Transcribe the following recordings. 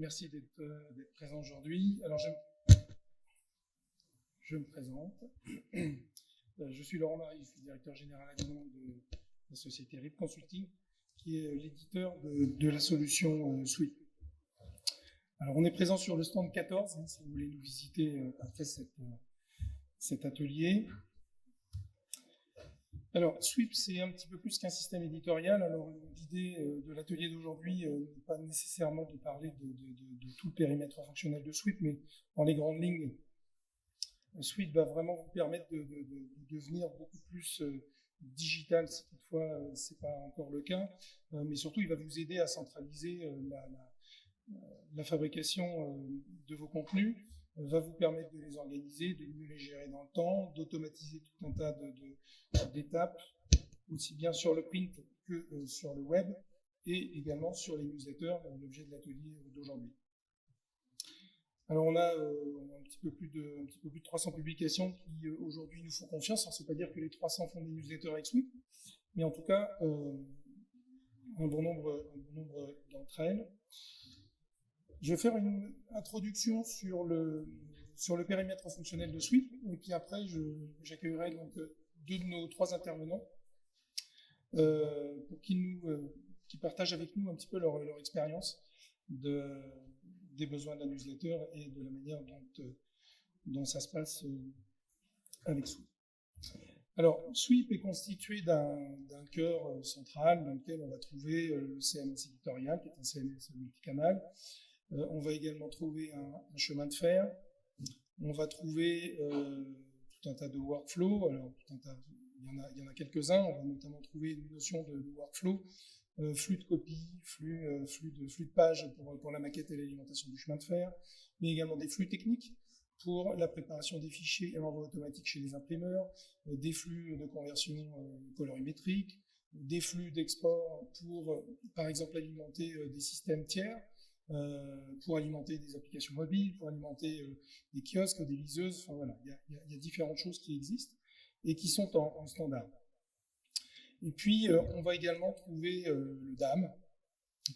Merci d'être présent aujourd'hui. Alors, je me présente. Je suis Laurent Marie, je suis directeur général adjoint de la société RIP Consulting, qui est l'éditeur de la solution Sweep. Alors, on est présent sur le stand 14, si vous voulez nous visiter après cet atelier. Alors, Sweep, c'est un petit peu plus qu'un système éditorial. Alors, l'idée de l'atelier d'aujourd'hui n'est pas nécessairement de parler de tout le périmètre fonctionnel de Sweep, mais dans les grandes lignes, Sweep va vraiment vous permettre de devenir beaucoup plus digital, si toutefois ce n'est pas encore le cas, mais surtout, il va vous aider à centraliser la fabrication de vos contenus, va vous permettre de les organiser, de mieux les gérer dans le temps, d'automatiser tout un tas d'étapes, aussi bien sur le print que sur le web, et également sur les newsletters, l'objet de l'atelier d'aujourd'hui. Alors on a un petit peu plus de 300 publications qui aujourd'hui nous font confiance. Ça ne veut pas dire que les 300 font des newsletters avec Sweep, mais en tout cas un bon nombre d'entre elles. Je vais faire une introduction sur le périmètre fonctionnel de Sweep, et puis après j'accueillerai donc deux de nos trois intervenants pour qu'ils partagent avec nous un petit peu leur expérience des besoins de la newsletter et de la manière dont ça se passe avec Sweep. Alors, Sweep est constitué d'un cœur central dans lequel on va trouver le CMS éditorial, qui est un CMS multicanal. On va également trouver un chemin de fer. On va trouver tout un tas de workflows. Alors, il y en a quelques-uns. On va notamment trouver une notion de workflow, flux de copies, flux de pages pour la maquette et l'alimentation du chemin de fer, mais également des flux techniques pour la préparation des fichiers et l'envoi automatique chez les imprimeurs, des flux de conversion colorimétrique, des flux d'export pour, par exemple, alimenter des systèmes tiers, pour alimenter des applications mobiles, pour alimenter des kiosques, des liseuses. Enfin voilà, il y a différentes choses qui existent et qui sont en standard. Et puis, on va également trouver le DAM,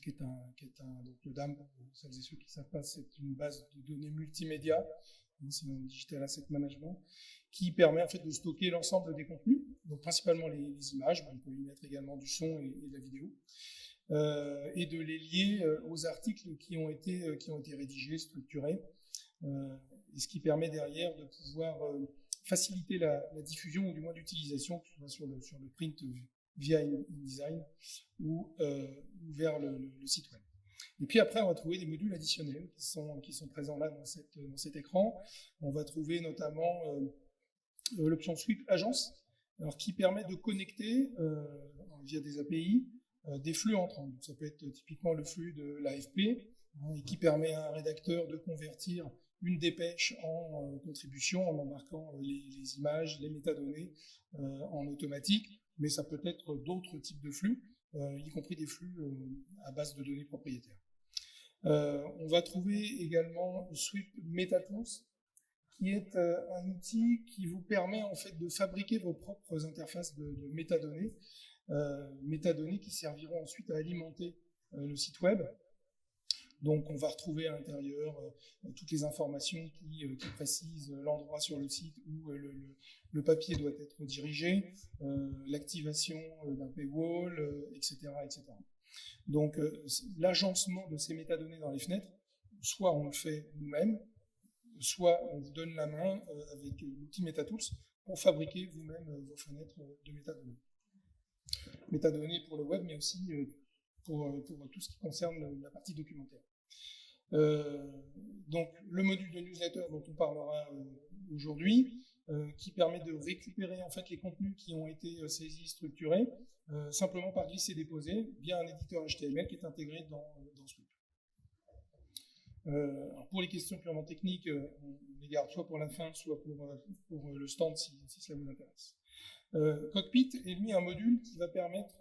qui est donc le DAM, pour celles et ceux qui ne savent pas, c'est une base de données multimédia, c'est un Digital Asset Management, qui permet en fait de stocker l'ensemble des contenus, donc principalement les images, mais on peut y mettre également du son et de la vidéo, et de les lier aux articles qui ont été rédigés, structurés, et ce qui permet derrière de pouvoir faciliter la diffusion ou du moins l'utilisation, que ce soit sur le print via InDesign ou vers le site web. Et puis après, on va trouver des modules additionnels qui sont présents là dans cet écran. On va trouver notamment l'option Sweep Agence, alors qui permet de connecter via des API des flux entrants. Donc, ça peut être typiquement le flux de l'AFP, et qui permet à un rédacteur de convertir une dépêche en contribution en embarquant les images, les métadonnées en automatique, mais ça peut être d'autres types de flux, y compris des flux à base de données propriétaires. On va trouver également Sweep MetaTools, qui est un outil qui vous permet en fait de fabriquer vos propres interfaces de métadonnées qui serviront ensuite à alimenter le site web. Donc on va retrouver à l'intérieur toutes les informations qui précisent l'endroit sur le site où le papier doit être dirigé, l'activation d'un paywall, etc., etc. Donc l'agencement de ces métadonnées dans les fenêtres, soit on le fait nous-mêmes, soit on vous donne la main avec l'outil MetaTools pour fabriquer vous-même vos fenêtres de métadonnées. Métadonnées pour le web, mais aussi pour tout ce qui concerne la partie documentaire. Donc le module de newsletter dont on parlera aujourd'hui, qui permet de récupérer en fait les contenus qui ont été saisis, structurés, simplement par glisser-déposer via un éditeur HTML qui est intégré dans Sweep. Alors pour les questions purement techniques, on les garde soit pour la fin, soit pour le stand si cela vous intéresse. Cockpit est lui un module qui va permettre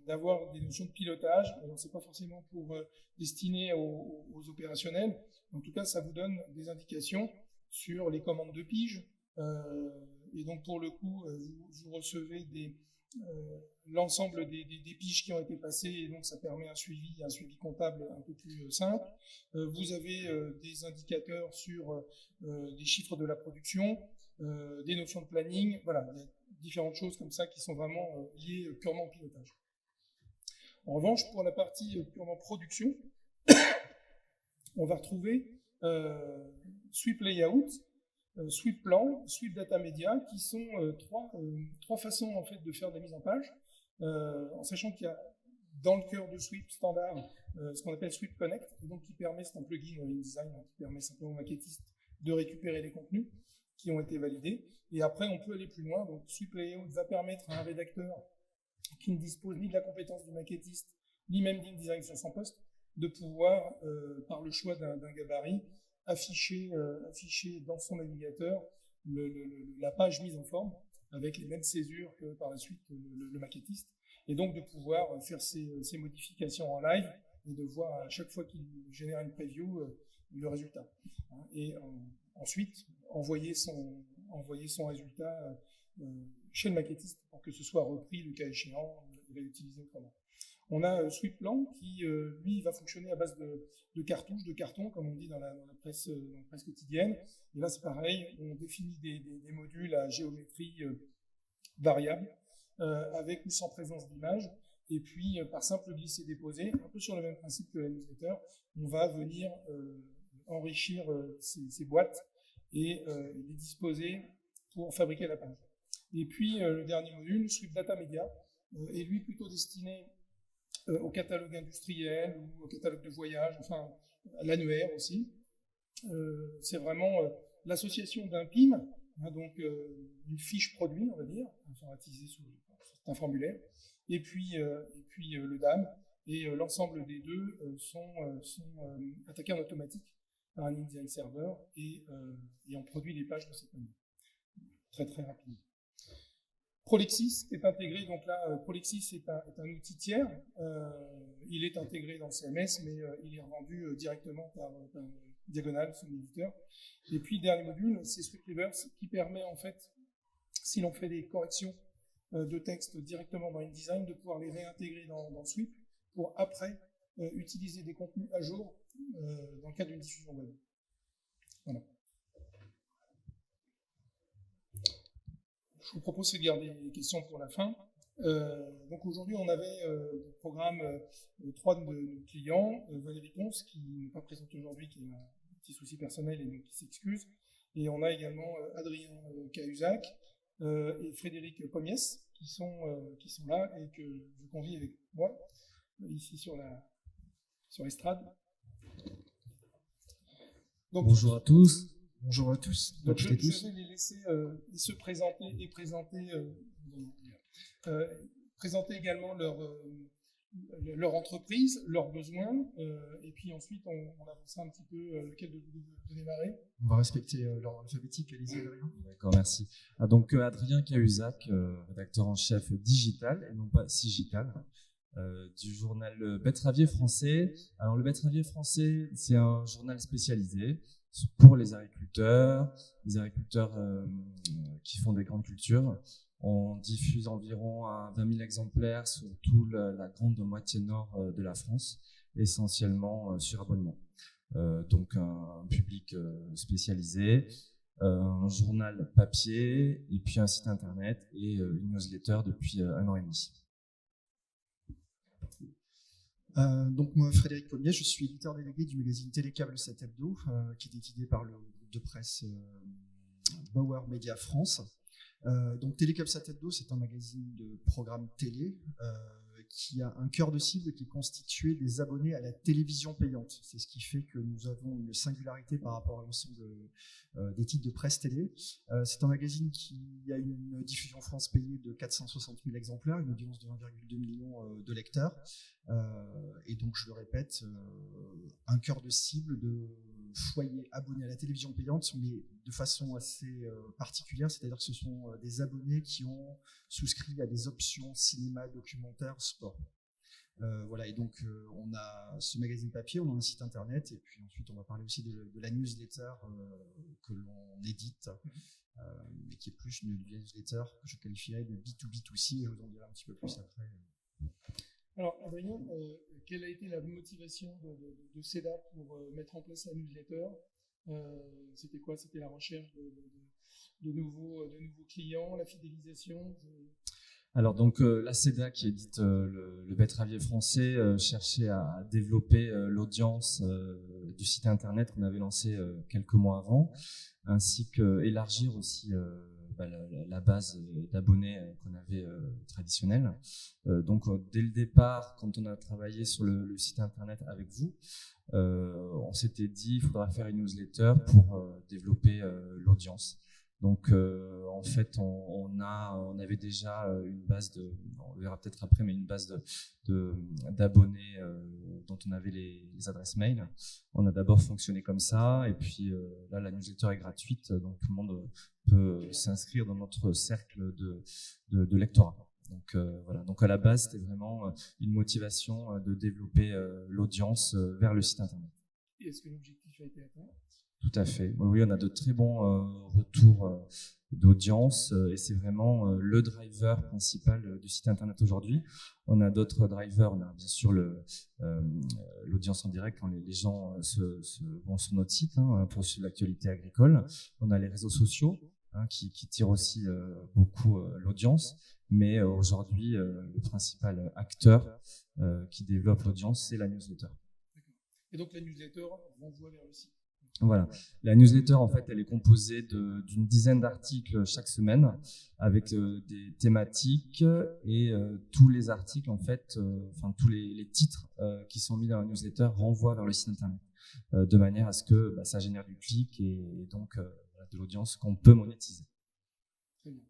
d'avoir des notions de pilotage. Alors c'est pas forcément pour destiné aux opérationnels. En tout cas, ça vous donne des indications sur les commandes de pige. Et donc pour le coup, vous recevez l'ensemble des piges qui ont été passées, et donc ça permet un suivi comptable un peu plus simple. Vous avez des indicateurs sur les chiffres de la production, des notions de planning, voilà, il y a différentes choses comme ça qui sont vraiment liées purement au pilotage. En revanche, pour la partie purement production, on va retrouver Sweep Layout, Sweep Plan, Sweep Data Media, qui sont trois façons en fait de faire des mises en page, en sachant qu'il y a dans le cœur de Sweep standard ce qu'on appelle Sweep Connect, et donc qui permet, c'est un plugin InDesign qui permet simplement aux maquettistes de récupérer les contenus qui ont été validés. Et après, on peut aller plus loin. Donc, Sweep Layout va permettre à un rédacteur qui ne dispose ni de la compétence du maquettiste, ni même d'InDesign sur son poste, de pouvoir, par le choix d'un gabarit, afficher dans son navigateur la page mise en forme avec les mêmes césures que par la suite le maquettiste, et donc de pouvoir faire ces modifications en live et de voir à chaque fois qu'il génère une preview le résultat. Et ensuite envoyer son résultat chez le maquettiste pour que ce soit repris le cas échéant et réutilisé autrement. On a Sweep Plan qui, lui, va fonctionner à base de cartouches, de cartons, comme on dit dans la presse quotidienne. Et là, c'est pareil, on définit des modules à géométrie variable, avec ou sans présence d'image. Et puis, par simple glisser-déposer, un peu sur le même principe que la newsletter, on va venir enrichir ces boîtes et les disposer pour fabriquer la page. Et puis, le dernier module, Sweep Data Media, est lui plutôt destiné au catalogue industriel ou au catalogue de voyage, enfin à l'annuaire aussi. C'est vraiment l'association d'un PIM, donc une fiche produit, on va dire, informatisée sous un formulaire, et puis le DAM, et l'ensemble des deux sont attaqués en automatique par un InDesign server, et on produit les pages de cette manière, très très rapidement. Prolexis est intégré, donc là, Prolexis est un outil tiers. Il est intégré dans le CMS, mais il est revendu directement par Diagonal, son éditeur. Et puis, dernier module, c'est Sweep Reverse, qui permet, en fait, si l'on fait des corrections de texte directement dans InDesign, de pouvoir les réintégrer dans Sweep pour après utiliser des contenus à jour dans le cadre d'une diffusion web. Voilà. Je vous propose de garder les questions pour la fin. Donc aujourd'hui, on avait au programme 3 de nos clients, Valérie Ponce, qui n'est pas présente aujourd'hui, qui a un petit souci personnel et donc qui s'excuse. Et on a également Adrien Cahuzac et Frédéric Pommiès qui sont là et que je convie avec moi ici sur l'estrade. Bonjour à tous. Bonjour à tous. Donc je vais les laisser se présenter et présenter également leur entreprise, leurs besoins, et puis ensuite on avancera un petit peu lequel de démarrer. On va respecter l'ordre alphabétique. Allez-y, Adrien. D'accord, merci. Donc Adrien Cahuzac, rédacteur en chef digital et non pas Sigital, du journal Betteravier Français. Alors le Betteravier Français, c'est un journal spécialisé pour les agriculteurs qui font des grandes cultures. On diffuse environ 20 000 exemplaires sur toute la grande moitié nord de la France, essentiellement sur abonnement. Donc un public spécialisé, un journal papier, et puis un site internet et une newsletter depuis 1 an et demi. Donc moi, Frédéric Pommier, je suis éditeur délégué du magazine Télécable 7 Hebdo, qui est édité par le groupe de presse Bauer Media France. Donc Télécable 7 Hebdo, c'est un magazine de programme télé qui a un cœur de cible qui est constitué des abonnés à la télévision payante. C'est ce qui fait que nous avons une singularité par rapport à l'ensemble des titres de presse télé. C'est un magazine qui a une diffusion France payée de 460 000 exemplaires, une audience de 1,2 million de lecteurs. Et donc, je le répète, un cœur de cible de foyers abonnés à la télévision payante, mais de façon assez particulière, c'est-à-dire que ce sont des abonnés qui ont souscrit à des options cinéma, documentaire, sport. Voilà, et donc on a ce magazine papier, on a un site internet, et puis ensuite on va parler aussi de la newsletter que l'on édite mais qui est plus une newsletter que je qualifierais de B2B2C, et je vous en dirai un petit peu plus après. Alors, Adrien, quelle a été la motivation de CEDA pour mettre en place la newsletter? C'était quoi? C'était la recherche de nouveaux clients, la fidélisation? Alors donc la CEDA qui édite le betteravier français cherchait à développer l'audience du site internet qu'on avait lancé quelques mois avant, ainsi qu'élargir aussi la base d'abonnés qu'on avait traditionnelle. Donc dès le départ, quand on a travaillé sur le site internet avec vous, on s'était dit il faudra faire une newsletter pour développer l'audience. Donc en fait on avait déjà une base on le verra peut-être après, mais une base d'abonnés dont on avait les adresses mail. On a d'abord fonctionné comme ça, et puis là la newsletter est gratuite, donc tout le monde peut s'inscrire dans notre cercle de lectorat. Donc voilà. Donc à la base c'était vraiment une motivation de développer l'audience vers le site internet. Et est-ce que l'objectif a été atteint? Tout à fait. Oui, on a de très bons retours d'audience, et c'est vraiment le driver principal du site internet aujourd'hui. On a d'autres drivers. On a bien sûr l'audience en direct quand les gens vont sur notre site pour suivre l'actualité agricole. On a les réseaux sociaux qui tirent aussi beaucoup l'audience. Mais aujourd'hui, le principal acteur qui développe l'audience, c'est la newsletter. D'accord. Et donc la newsletter renvoie vers le site. Voilà. La newsletter, en fait, elle est composée d'une dizaine d'articles chaque semaine avec des thématiques, et tous les articles, en fait, tous les titres qui sont mis dans la newsletter renvoient vers le site internet de manière à ce que ça génère du clic et donc de l'audience qu'on peut monétiser. Très bien.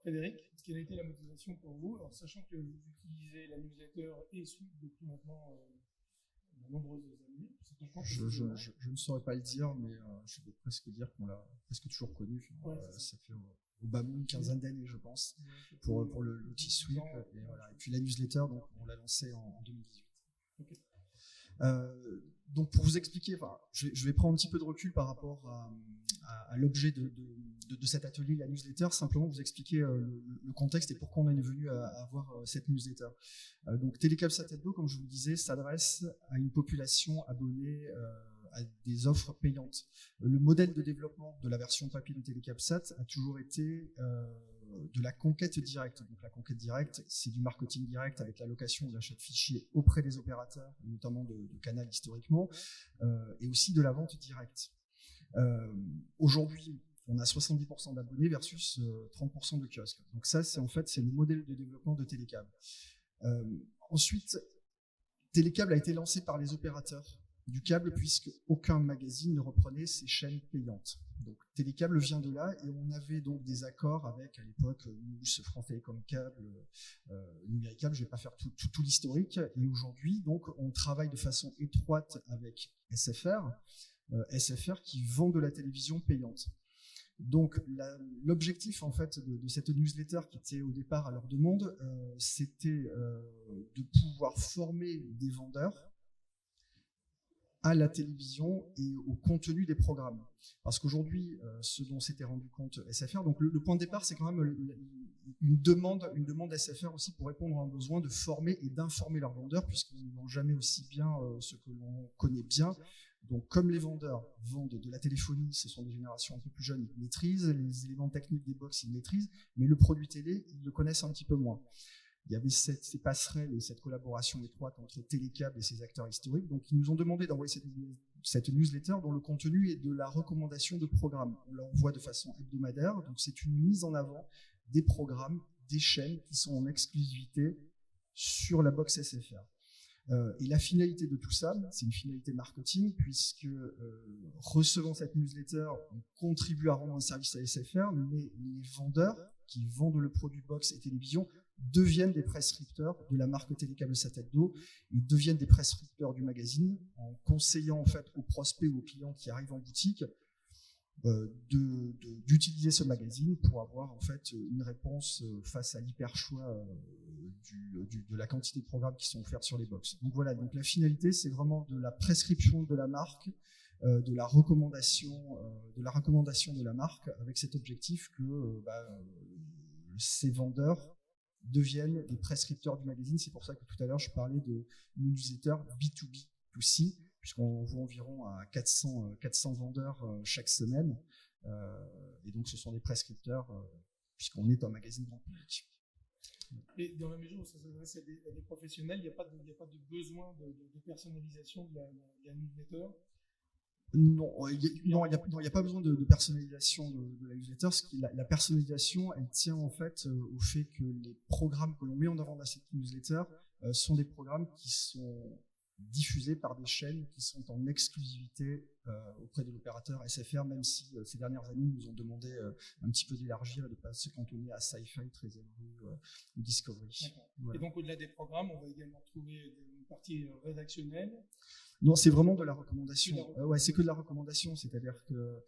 Frédéric, quelle a été la motivation pour vous? Alors, sachant que vous utilisez la newsletter et Sweep depuis maintenant de nombreuses années. Je ne saurais pas le dire, mais je vais presque dire qu'on l'a presque toujours connu. Ça fait au bas mot une quinzaine d'années, je pense, pour l'outil Sweep. Et, voilà. Et puis la newsletter, donc, on l'a lancée en 2018. Okay. Donc pour vous expliquer, je vais prendre un petit peu de recul par rapport à l'objet de cet atelier, la newsletter, simplement vous expliquer le contexte et pourquoi on est venu à avoir cette newsletter. Donc TéléCabSat Hebdo, comme je vous le disais, s'adresse à une population abonnée à des offres payantes. Le modèle de développement de la version papier de TéléCabSat a toujours été de la conquête directe. Donc la conquête directe, c'est du marketing direct avec l'allocation de l'achat de fichiers auprès des opérateurs, notamment de Canal historiquement, et aussi de la vente directe. Aujourd'hui, on a 70% d'abonnés versus 30% de kiosques. Donc ça, c'est le modèle de développement de Télécable. Ensuite, Télécable a été lancé par les opérateurs du câble, puisque aucun magazine ne reprenait ces chaînes payantes. Donc Télécable vient de là, et on avait donc des accords avec, à l'époque, News, France Télécom Câble, Numéricable. Je ne vais pas faire tout l'historique. Et aujourd'hui, donc, on travaille de façon étroite avec SFR qui vend de la télévision payante. Donc l'objectif en fait de cette newsletter, qui était au départ à leur demande, c'était de pouvoir former des vendeurs à la télévision et au contenu des programmes. Parce qu'aujourd'hui, ce dont s'était rendu compte SFR, donc le point de départ, c'est quand même une demande SFR aussi pour répondre à un besoin de former et d'informer leurs vendeurs, puisqu'ils ne vendent jamais aussi bien ce que l'on connaît bien. Donc, comme les vendeurs vendent de la téléphonie, ce sont des générations un peu plus jeunes, ils maîtrisent les éléments techniques des box, ils maîtrisent, mais le produit télé, ils le connaissent un petit peu moins. Il y avait ces passerelles et cette collaboration étroite entre Télécable et ses acteurs historiques. Donc, ils nous ont demandé d'envoyer cette newsletter dont le contenu est de la recommandation de programmes. On l'envoie de façon hebdomadaire. Donc, c'est une mise en avant des programmes, des chaînes qui sont en exclusivité sur la box SFR. Et la finalité de tout ça, c'est une finalité marketing, puisque recevant cette newsletter, on contribue à rendre un service à SFR, mais les vendeurs qui vendent le produit box et télévision deviennent des prescripteurs de la marque TéléCabSat Hebdo, ils deviennent des prescripteurs du magazine en conseillant en fait aux prospects ou aux clients qui arrivent en boutique d'utiliser ce magazine pour avoir en fait une réponse face à l'hyper choix de la quantité de programmes qui sont offerts sur les box. Donc voilà, donc la finalité, c'est vraiment de la prescription de la marque de la recommandation de la marque, avec cet objectif que ces vendeurs deviennent les prescripteurs du magazine. C'est pour ça que tout à l'heure je parlais de newsletter B2B2C, puisqu'on voit environ à 400 vendeurs chaque semaine, et donc ce sont des prescripteurs puisqu'on est un magazine grand public. Et dans la mesure où ça s'adresse à des professionnels, il n'y a pas de besoin de personnalisation de la newsletter? Non, il n'y a pas besoin de personnalisation de la newsletter. La personnalisation, elle tient en fait au fait que les programmes que l'on met en avant dans cette newsletter sont des programmes qui sont diffusés par des chaînes qui sont en exclusivité auprès de l'opérateur SFR, même si ces dernières années nous ont demandé un petit peu d'élargir et de ne pas se cantonner à Sci-Fi, 13e rue ou Discovery. Voilà. Et donc au-delà des programmes, on va également trouver une partie rédactionnelle. Non, c'est vraiment de la recommandation. C'est que de la recommandation, c'est-à-dire que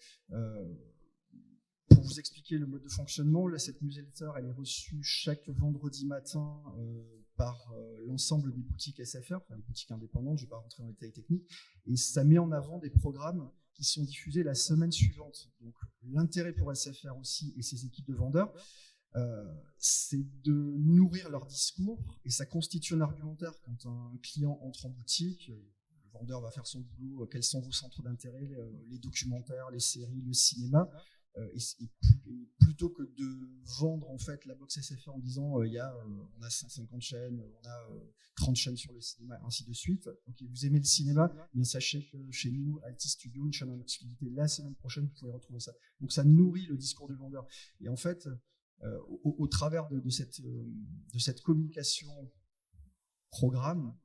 pour vous expliquer le mode de fonctionnement, là, cette newsletter, elle est reçue chaque vendredi matin par l'ensemble des boutiques SFR, enfin les boutiques indépendantes, je ne vais pas rentrer dans les détails techniques, et ça met en avant des programmes qui sont diffusés la semaine suivante. Donc l'intérêt pour SFR aussi et ses équipes de vendeurs, c'est de nourrir leur discours, et ça constitue un argumentaire quand un client entre en boutique. Le vendeur va faire son boulot, quels sont vos centres d'intérêt, les documentaires, les séries, le cinéma. Et plutôt que de vendre en fait la box SFR en disant on a 150 chaînes, on a 30 chaînes sur le cinéma, ainsi de suite. Donc, vous aimez le cinéma, bien sachez que chez nous, Altis Studio, une chaîne en exclusivité, la semaine prochaine, vous pouvez retrouver ça. Donc ça nourrit le discours du vendeur. Et en fait, au travers de cette communication programme,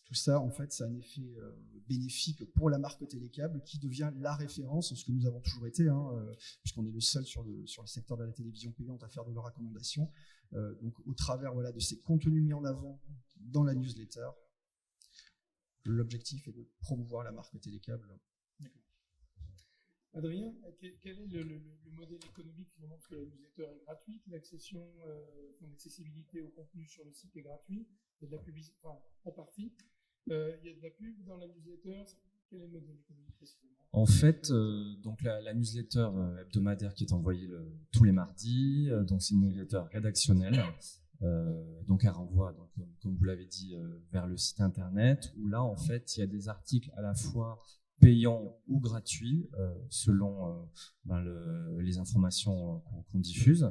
tout ça, en fait, ça a un effet bénéfique pour la marque Télécable qui devient la référence, ce que nous avons toujours été, puisqu'on est le seul sur le secteur de la télévision payante à faire de la recommandation. Donc, au travers de ces contenus mis en avant dans la newsletter, l'objectif est de promouvoir la marque Télécable. D'accord. Adrien, quel est le modèle économique finalement, parce que la newsletter est gratuite, l'accessibilité au contenu sur le site est gratuit, il y a de la publicité, enfin, en partie, il y a de la pub dans la newsletter. Quel est le modèle économique précisément? En fait, donc la newsletter hebdomadaire qui est envoyée tous les mardis, donc c'est une newsletter rédactionnelle. Donc elle renvoie, donc, comme vous l'avez dit, vers le site internet, où là en fait il y a des articles à la fois payants ou gratuits selon les informations qu'on diffuse.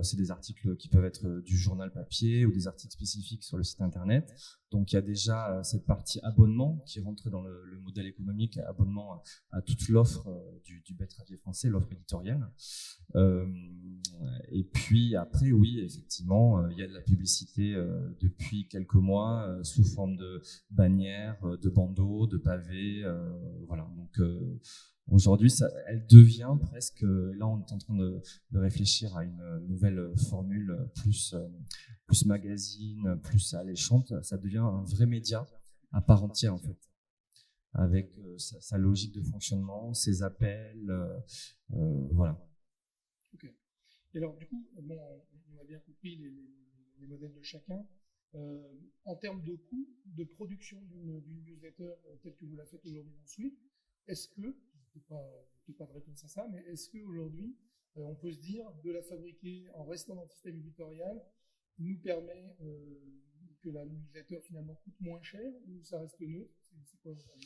C'est des articles qui peuvent être du journal papier ou des articles spécifiques sur le site internet. Donc il y a déjà cette partie abonnement qui rentre dans le modèle économique, abonnement à toute l'offre du Betteravier français, l'offre éditoriale. Et puis après, oui, effectivement, il y a de la publicité depuis quelques mois sous forme de bannières, de bandeaux, de pavés. Voilà. Donc aujourd'hui, elle devient presque. Là, on est en train de réfléchir à une nouvelle formule plus magazine, plus alléchante. Ça devient un vrai média à part entière en fait, avec sa logique de fonctionnement, ses appels, voilà. Ok. Et alors, du coup, bon, on a bien compris les modèles de chacun. En termes de coût de production d'une newsletter telle que vous la faites aujourd'hui dans Sweep, est-ce que, je n'ai pas de réponse à ça, mais est-ce qu'aujourd'hui, on peut se dire de la fabriquer en restant dans le système éditorial nous permet que la newsletter finalement coûte moins cher ou ça reste neutre? C'est quoi votre avis?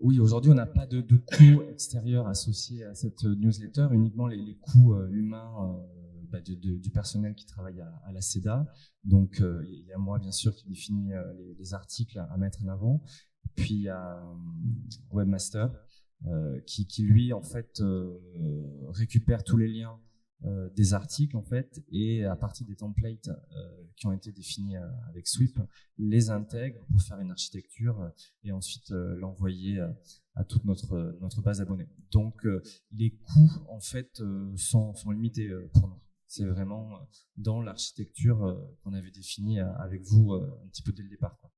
Oui, aujourd'hui, on n'a pas de coûts extérieurs associés à cette newsletter, uniquement les coûts humains du personnel qui travaille à la CEDA. Donc, il y a moi, bien sûr, qui définit les articles à mettre en avant. Puis, il y a Webmaster qui lui, en fait, récupère tous les liens des articles, en fait, et à partir des templates qui ont été définis avec Sweep, les intègre pour faire une architecture et ensuite l'envoyer à toute notre base d'abonnés. Donc, les coûts, en fait, sont limités pour nous. C'est vraiment dans l'architecture qu'on avait définie avec vous un petit peu dès le départ, quoi.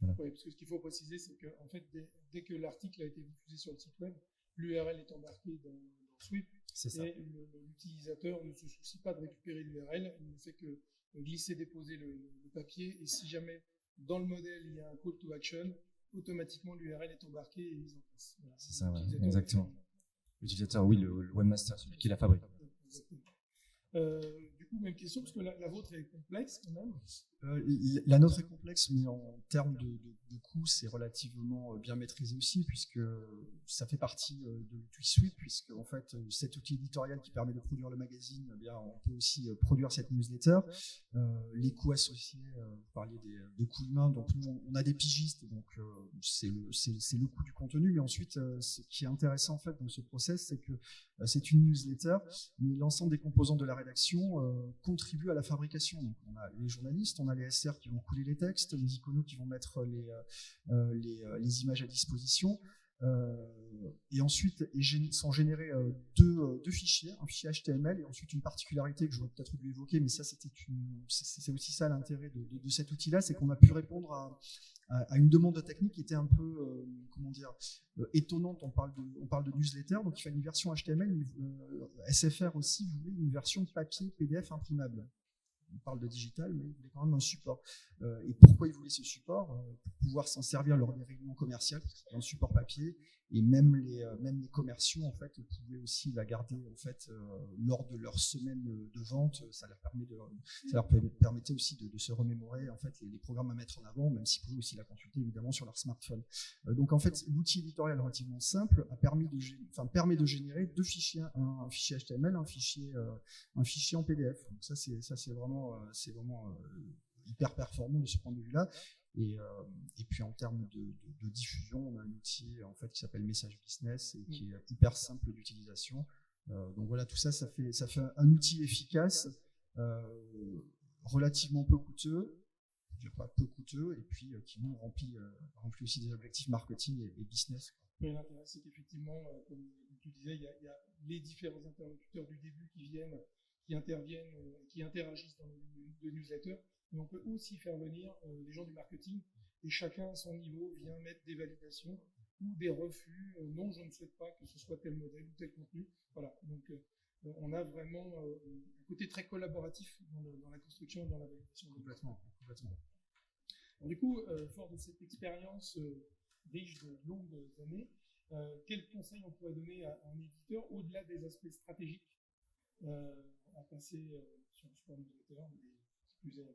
Voilà. Oui, parce que ce qu'il faut préciser, c'est que en fait, dès que l'article a été diffusé sur le site web, l'URL est embarquée dans Sweep et l'utilisateur ne se soucie pas de récupérer l'URL, il ne fait que glisser, déposer le papier, et si jamais dans le modèle il y a un call to action, automatiquement l'URL est embarquée et mise en place. Voilà. C'est ça, ouais, exactement. L'utilisateur, oui, le webmaster, celui qui la fabrique. Exactement. Du coup, même question, parce que la vôtre est complexe quand même. La nôtre est complexe, mais en termes de coûts, c'est relativement bien maîtrisé aussi, puisque ça fait partie de l'UtiliSuite, puisque en fait, cet outil éditorial qui permet de produire le magazine, eh bien, on peut aussi produire cette newsletter. Les coûts associés, vous parliez de coûts humains, donc nous, on a des pigistes, donc c'est le coût du contenu, mais ensuite, ce qui est intéressant en fait dans ce process, c'est que c'est une newsletter, mais l'ensemble des composants de la rédaction contribuent à la fabrication. Donc, on a les journalistes, on a les SR qui vont couler les textes, les iconos qui vont mettre les images à disposition. Et ensuite sont générés deux fichiers, un fichier HTML et ensuite une particularité que j'aurais peut-être dû évoquer, mais ça c'est aussi ça l'intérêt de cet outil-là, c'est qu'on a pu répondre à une demande technique qui était un peu étonnante. On parle de newsletter, donc il fallait une version HTML, mais SFR aussi voulait une version papier PDF imprimable. On parle de digital, mais il voulait quand même un support. Et pourquoi il voulait ce support? Pour pouvoir s'en servir lors des réunions commerciales, parce que c'était un support papier, et même les commerciaux en fait pouvaient aussi la garder en fait lors de leur semaine de vente. Ça leur permettait aussi de se remémorer en fait les programmes à mettre en avant, même s'ils pouvaient aussi la consulter évidemment sur leur smartphone. Donc en fait, l'outil éditorial relativement simple permet de générer deux fichiers, un fichier HTML, un fichier en PDF. Donc ça c'est vraiment hyper performant de ce point de vue-là. Et puis en termes de diffusion, on a un outil en fait qui s'appelle Message Business et qui est hyper simple d'utilisation. Donc voilà, tout ça fait un outil efficace, relativement peu coûteux, je dirais pas peu coûteux, et puis qui nous remplit aussi des objectifs marketing et business. Mais l'intérêt, c'est qu'effectivement, comme tu disais, il y a les différents interlocuteurs du début qui interviennent, qui interagissent dans le newsletter. Mais on peut aussi faire venir les gens du marketing et chacun à son niveau vient mettre des validations ou des refus. Non, je ne souhaite pas que ce soit tel modèle ou tel contenu. Voilà. Donc, on a vraiment un côté très collaboratif dans la construction et dans la validation. Complètement. Alors, du coup, fort de cette expérience riche de longues années, quels conseils on pourrait donner à un éditeur au-delà des aspects stratégiques à passer sur le support newsletter?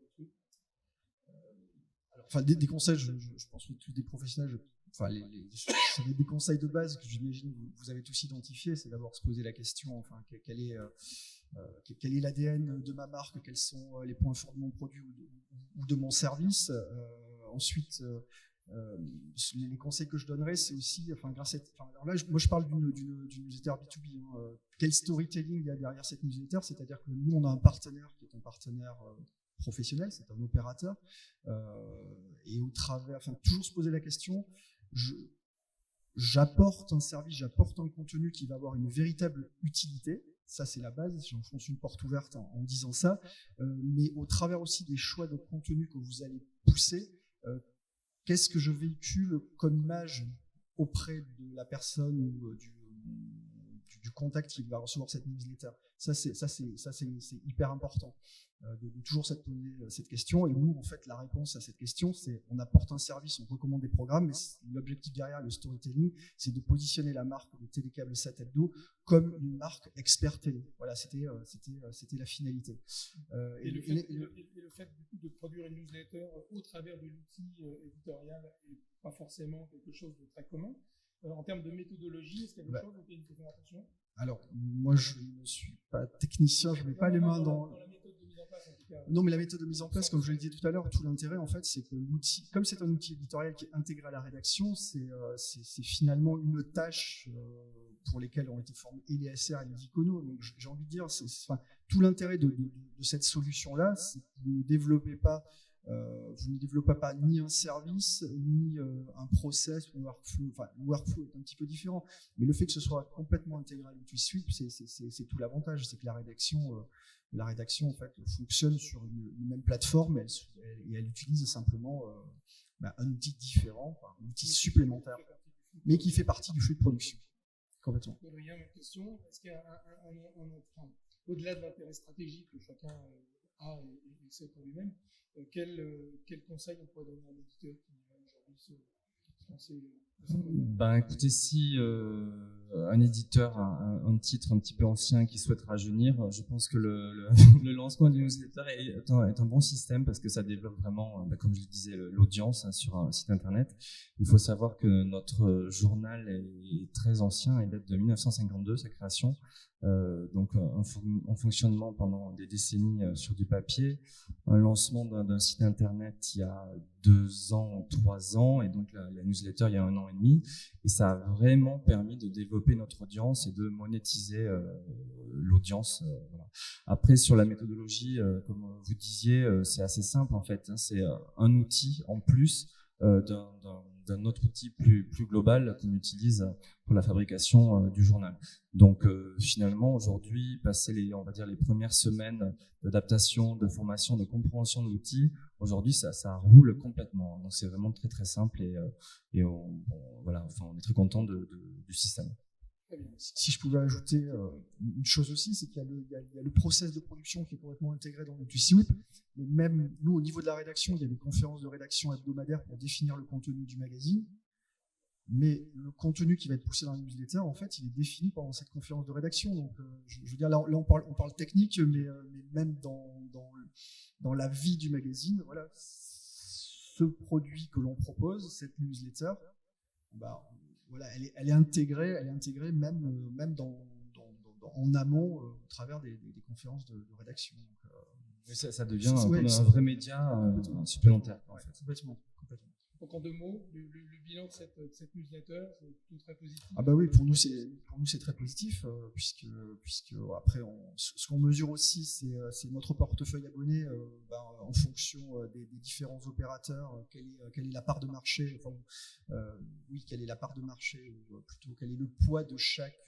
Enfin, des conseils, je pense que tous des professionnels, des conseils de base que j'imagine vous avez tous identifiés, c'est d'abord se poser la question, enfin, quel est l'ADN de ma marque, quels sont les points forts de mon produit ou de mon service. Ensuite, les conseils que je donnerais, c'est aussi, alors là, moi je parle d'une newsletter B2B. Quel storytelling il y a derrière cette newsletter? C'est-à-dire que nous, on a un partenaire qui est un partenaire professionnel, c'est un opérateur, et au travers, toujours se poser la question, j'apporte un service, j'apporte un contenu qui va avoir une véritable utilité. Ça, c'est la base. J'enfonce une porte ouverte en disant ça, mais au travers aussi des choix de contenu que vous allez pousser, qu'est-ce que je véhicule comme image auprès de la personne ou du contact qui va recevoir cette newsletter? Ça, c'est hyper important de toujours se poser cette question. Et nous, en fait, la réponse à cette question, c'est on apporte un service, on recommande des programmes, mais l'objectif derrière le storytelling, c'est de positionner la marque de Télécable Sat-Hebdo comme une marque expert télé. Voilà, c'était la finalité. Et le fait du coup, de produire une newsletter au travers de l'outil éditorial n'est pas forcément quelque chose de très commun. En termes de méthodologie, est-ce qu'il y a des choses auxquelles il faut faire attention? Alors, moi, je ne suis pas technicien, je ne mets pas les mains dans la méthode de mise en place, en tout cas. Non, mais la méthode de mise en place, comme je l'ai dit tout à l'heure, tout l'intérêt, en fait, c'est que l'outil, comme c'est un outil éditorial qui est intégré à la rédaction, c'est finalement une tâche pour lesquelles ont été formés et les SR et les iconos. Donc, j'ai envie de dire, tout l'intérêt de cette solution-là, c'est que vous ne développez pas ni un service, ni un process ou un workflow. Enfin, le workflow est un petit peu différent, mais le fait que ce soit complètement intégré à l'UtiliSuite, c'est tout l'avantage. C'est que la rédaction en fait, fonctionne sur une même plateforme et elle utilise simplement un outil différent, un outil supplémentaire, mais qui fait partie du flux de production. Complètement. Adrien, même question. Est-ce qu'il y a au-delà de l'intérêt stratégique que chacun a et sait pour lui-même, quel conseil on pourrait donner à un éditeur qui aujourd'hui pensez? Écoutez, si un éditeur a un titre un petit peu ancien qui souhaite rajeunir, je pense que le lancement du newsletter est un bon système parce que ça développe vraiment, comme je le disais, l'audience sur un site internet. Il faut savoir que notre journal est très ancien, il date de 1952, sa création. Donc en fonctionnement pendant des décennies sur du papier, un lancement d'un site internet il y a 2 ans, 3 ans, et donc la newsletter il y a 1 an et demi, et ça a vraiment permis de développer notre audience et de monétiser l'audience. Voilà. Après, sur la méthodologie, comme vous disiez, c'est assez simple en fait, hein, c'est un outil en plus d'un autre outil plus global qu'on utilise pour la fabrication du journal. Donc finalement aujourd'hui, passer on va dire les premières semaines d'adaptation, de formation, de compréhension de l'outil, aujourd'hui ça roule complètement. Donc c'est vraiment très très simple et voilà, enfin on est très content du système. Si je pouvais ajouter une chose aussi, c'est qu'il y a le process de production qui est complètement intégré dans notre SWIP. Mais même nous, au niveau de la rédaction, il y a des conférences de rédaction hebdomadaires pour définir le contenu du magazine. Mais le contenu qui va être poussé dans la newsletter, en fait, il est défini pendant cette conférence de rédaction. Donc, je veux dire, là on parle technique, mais même dans la vie du magazine, voilà, ce produit que l'on propose, cette newsletter, voilà, elle est intégrée même en amont au travers des conférences de rédaction. Donc, ça devient un vrai média supplémentaire. En fait. Complètement. Donc en 2 mots, le bilan de cette newsletter, c'est tout très positif. Ah bah oui, pour nous c'est très positif puisque après ce qu'on mesure aussi c'est notre portefeuille abonné en fonction des différents opérateurs, quelle est la part de marché, quelle est la part de marché, ou plutôt quel est le poids de chaque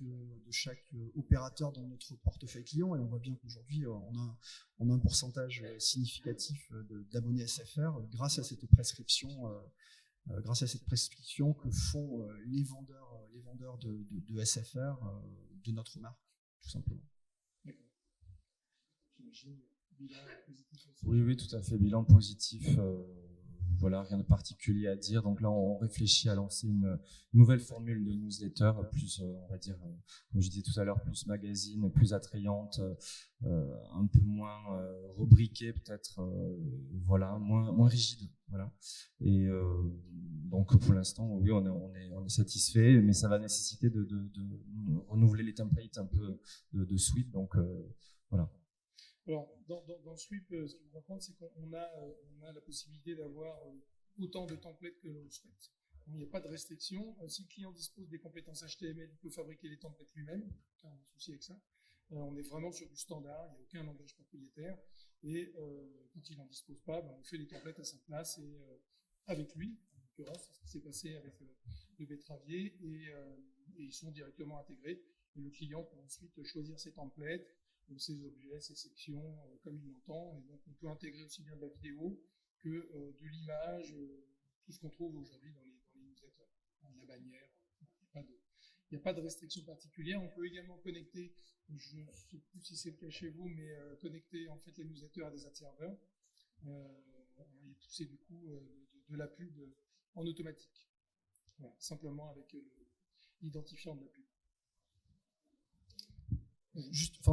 opérateur dans notre portefeuille client, et on voit bien qu'aujourd'hui on a un pourcentage significatif d'abonnés SFR grâce à cette prescription. Grâce à cette prescription que font les vendeurs de SFR de notre marque, tout simplement. D'accord. J'imagine bilan positif aussi. Oui, tout à fait, bilan positif. Voilà, rien de particulier à dire. Donc là, on réfléchit à lancer une nouvelle formule de newsletter, plus, on va dire, comme je disais tout à l'heure, plus magazine, plus attrayante, un peu moins rubriquée peut-être, voilà, moins rigide, voilà. Et donc pour l'instant, oui, on est satisfait, mais ça va nécessiter de renouveler les templates un peu de Sweep, donc voilà. Alors, dans Sweep, ce qu'il faut comprendre, c'est qu'on a la possibilité d'avoir autant de templates que l'on le souhaite. Il n'y a pas de restriction. Si le client dispose des compétences HTML, il peut fabriquer les templates lui-même. Aucun souci avec ça. On est vraiment sur du standard, il n'y a aucun langage propriétaire. Et quand il n'en dispose pas, on fait les templates à sa place et avec lui. En l'occurrence, c'est ce qui s'est passé avec le betteravier. Et ils sont directement intégrés. Et le client peut ensuite choisir ses templates, ses objets, ses sections, comme il l'entend. Et donc, on peut intégrer aussi bien de la vidéo que de l'image, tout ce qu'on trouve aujourd'hui dans les newsletters. La bannière, il n'y a pas de restriction particulière. On peut également connecter, je ne sais plus si c'est le cas chez vous, mais connecter en fait les newsletters à des ad serveurs et pousser du coup de la pub en automatique. Voilà, simplement avec l'identifiant de la pub.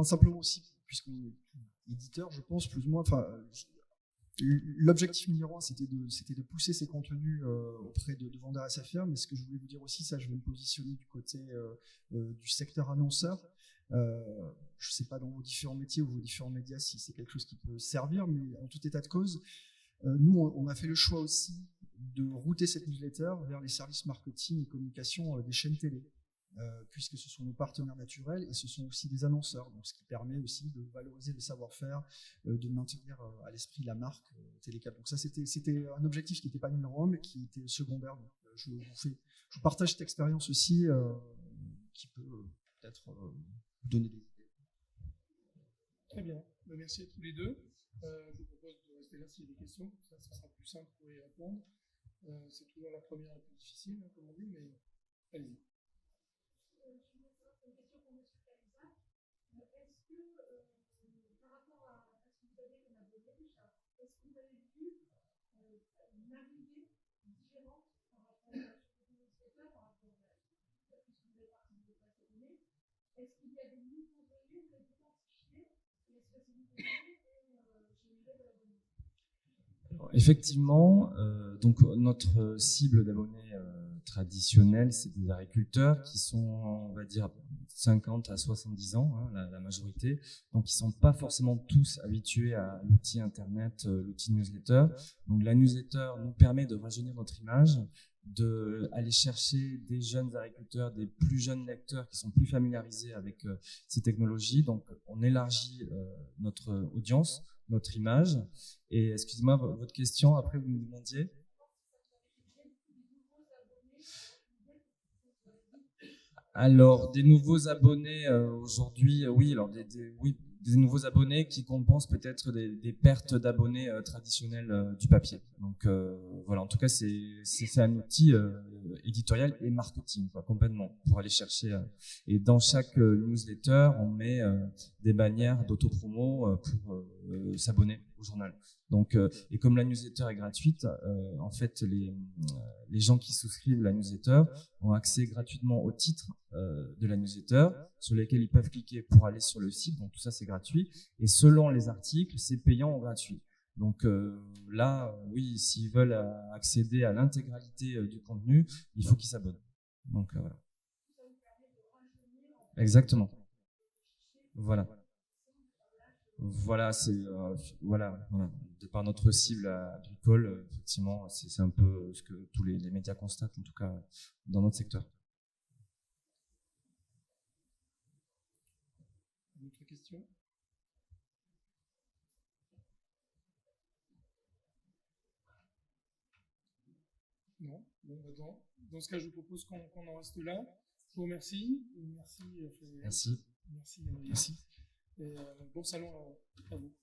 Simplement aussi, puisqu'on est éditeur, je pense, plus ou moins, l'objectif numéro 1, c'était de pousser ces contenus auprès de vendeurs SFR, mais ce que je voulais vous dire aussi, ça, je vais me positionner du côté du secteur annonceur. Je ne sais pas dans vos différents métiers ou vos différents médias si c'est quelque chose qui peut servir, mais en tout état de cause, nous, on a fait le choix aussi de router cette newsletter vers les services marketing et communication des chaînes télé. Puisque ce sont nos partenaires naturels et ce sont aussi des annonceurs, donc ce qui permet aussi de valoriser le savoir-faire, de maintenir à l'esprit la marque Télécable. Donc ça, c'était un objectif qui n'était pas numéro 1, mais qui était secondaire. Donc je vous partage cette expérience aussi qui peut peut-être vous donner des idées. Très bien, merci à tous les deux. Je vous propose de rester là s'il y a des questions, ça sera plus simple pour y répondre. C'est toujours la première un peu difficile, comme on dit, mais allez-y. Une question pour M. Calisa. Est-ce que, par rapport à ce que vous avez comme abonné déjà, est-ce que vous avez vu une arrivée différente par rapport à est-ce qu'il y a des nouveaux données que vous identifiez? Et est-ce que ces nouveaux données vont générer de l'abonnement? Effectivement, donc notre cible d'abonnés traditionnels, c'est des agriculteurs qui sont, on va dire, 50 à 70 ans, hein, la majorité. Donc, ils sont pas forcément tous habitués à l'outil Internet, l'outil newsletter. Donc, la newsletter nous permet de rajeunir notre image, d'aller chercher des jeunes agriculteurs, des plus jeunes lecteurs qui sont plus familiarisés avec ces technologies. Donc, on élargit notre audience, notre image. Et excusez-moi, votre question, après vous me demandiez. Alors, des nouveaux abonnés aujourd'hui, oui, alors des nouveaux abonnés qui compensent peut-être des pertes d'abonnés traditionnels du papier. Donc voilà, en tout cas, c'est un outil éditorial et marketing, quoi, complètement, pour aller chercher. Et dans chaque newsletter, on met des bannières d'autopromo pour s'abonner au journal. Donc, et comme la newsletter est gratuite, en fait, les gens qui souscrivent la newsletter ont accès gratuitement aux titres de la newsletter sur lesquels ils peuvent cliquer pour aller sur le site. Donc tout ça, c'est gratuit. Et selon les articles, c'est payant ou gratuit. Donc là, oui, s'ils veulent accéder à l'intégralité du contenu, il faut qu'ils s'abonnent. Donc voilà. Exactement. Voilà. Voilà, c'est voilà. De par notre cible agricole, effectivement, c'est un peu ce que tous les médias constatent, en tout cas dans notre secteur. Une autre question? Non. Bon, dans ce cas, je vous propose qu'on en reste là. Je vous remercie. Merci. Merci. Merci. Et bon salon à vous.